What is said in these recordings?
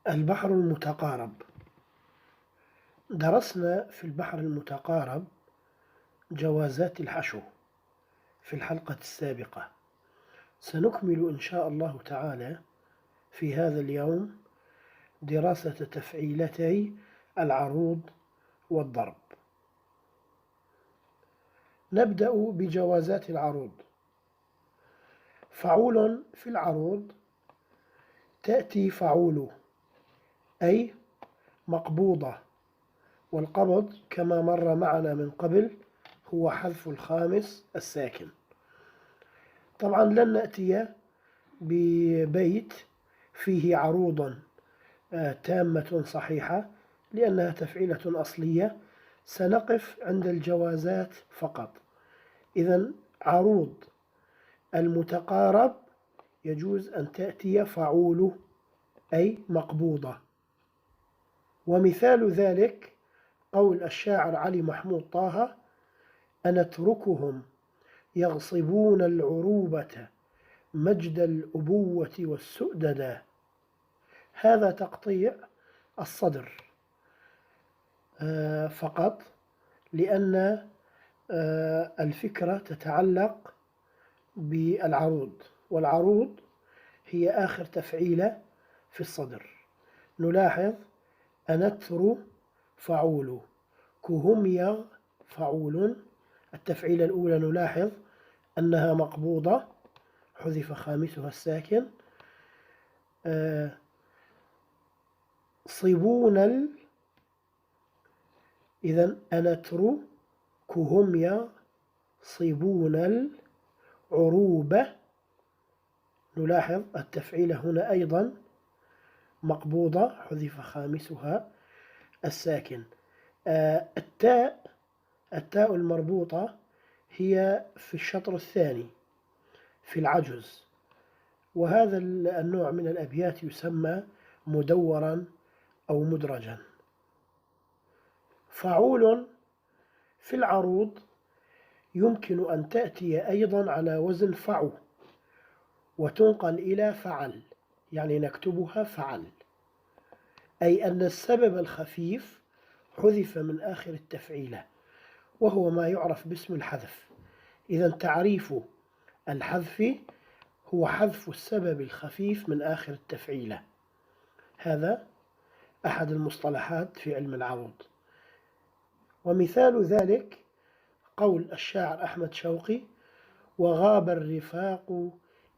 البحر المتقارب. درسنا في البحر المتقارب جوازات الحشو في الحلقة السابقة. سنكمل إن شاء الله تعالى في هذا اليوم دراسة تفعيلتي العروض والضرب. نبدأ بجوازات العروض. فعول في العروض تأتي فعول أي مقبوضة، والقبض كما مر معنا من قبل هو حذف الخامس الساكن. طبعا لن نأتي ببيت فيه عروض تامة صحيحة لأنها تفعيلة أصلية، سنقف عند الجوازات فقط. إذن عروض المتقارب يجوز أن تأتي فعول أي مقبوضة. ومثال ذلك قول الشاعر علي محمود طه: أنتركهم يغصبون العروبة مجد الأبوة والسؤددا. هذا تقطيع الصدر فقط، لأن الفكرة تتعلق بالعروض، والعروض هي آخر تفعيلة في الصدر. نلاحظ أنتر فعول، كهميغ فعول. التفعيلة الأولى نلاحظ أنها مقبوضة حذف خامسها الساكن. صبون إذن أنتر كهميغ صبون العروبة. نلاحظ التفعيلة هنا أيضا مقبوضة حذف خامسها الساكن. التاء المربوطة هي في الشطر الثاني في العجز، وهذا النوع من الأبيات يسمى مدورا أو مدرجا. فعول في العروض يمكن أن تأتي أيضا على وزن فعو وتنقل إلى فعل، يعني نكتبها فعل، أي أن السبب الخفيف حذف من آخر التفعيلة، وهو ما يعرف باسم الحذف. إذن تعريف الحذف هو حذف السبب الخفيف من آخر التفعيلة. هذا أحد المصطلحات في علم العروض. ومثال ذلك قول الشاعر أحمد شوقي: وغاب الرفاق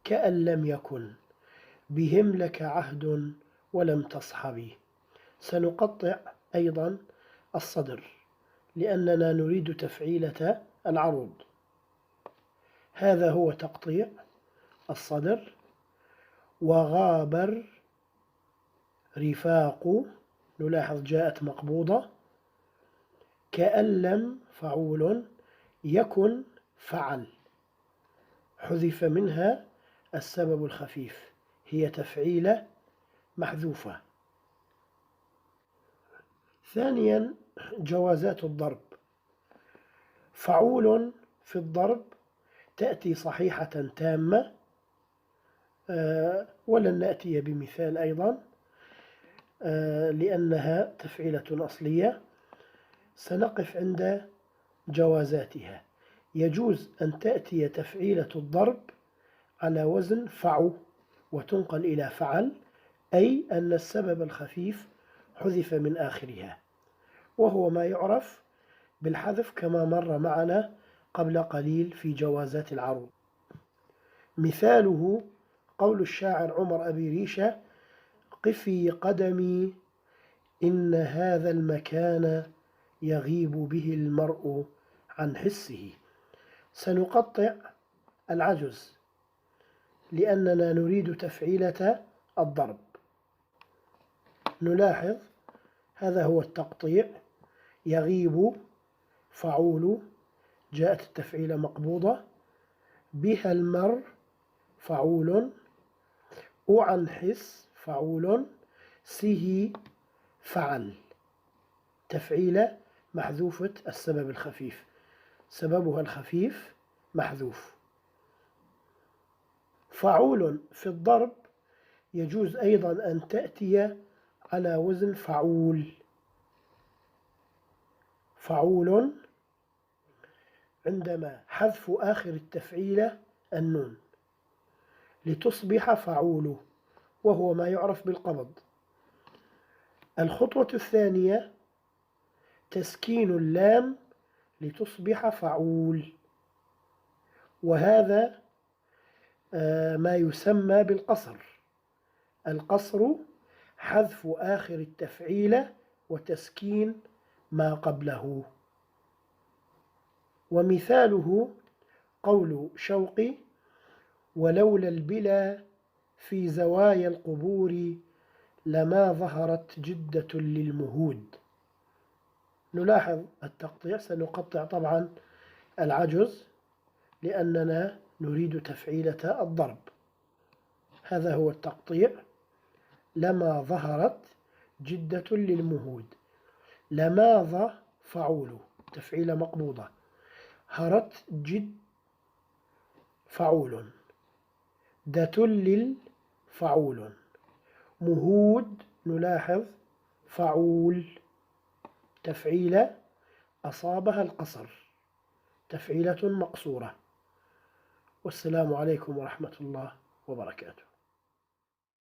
كأن لم يكن بهم لك عهد ولم تصحبي. سنقطع أيضا الصدر لأننا نريد تفعيلة العروض. هذا هو تقطيع الصدر. وغاب الرفاق، نلاحظ جاءت مقبوضة. كأن لم فعول، يكن فعل حذف منها السبب الخفيف، هي تفعيلة محذوفة. ثانيا جوازات الضرب. فعول في الضرب تأتي صحيحة تامة، ولن نأتي بمثال أيضا لأنها تفعيلة أصلية. سنقف عند جوازاتها. يجوز أن تأتي تفعيلة الضرب على وزن فعو وتنقل إلى فعل، أي أن السبب الخفيف حذف من آخرها، وهو ما يعرف بالحذف كما مر معنا قبل قليل في جوازات العروض. مثاله قول الشاعر عمر أبي ريشة: قفي قدمي إن هذا المكان يغيب به المرء عن حسه. سنقطع العجز لأننا نريد تفعيلة الضرب. نلاحظ هذا هو التقطيع. يغيب فعول، جاءت التفعيلة مقبوضة. بها المر فعول. وعن حس فعول. سه فعل، تفعيلة محذوفة السبب الخفيف، سببها الخفيف محذوف. فعول في الضرب يجوز أيضا أن تأتي على وزن فعول. فعول عندما حذف آخر التفعيلة النون لتصبح فعول، وهو ما يعرف بالقبض. الخطوة الثانية تسكين اللام لتصبح فعول، وهذا ما يسمى بالقصر. القصر حذف آخر التفعيلة وتسكين ما قبله. ومثاله قول شوقي: ولولا البلا في زوايا القبور لما ظهرت جدة للمهود. نلاحظ التقطيع، سنقطع طبعا العجز لأننا نريد تفعيلة الضرب. هذا هو التقطيع: لما ظهرت جدة للمهود. لماذا فعول تفعيلة مقبوضة، هرت جد فعول، دتل فعول، مهود نلاحظ فعول، تفعيلة أصابها القصر، تفعيلة مقصورة. والسلام عليكم ورحمة الله وبركاته.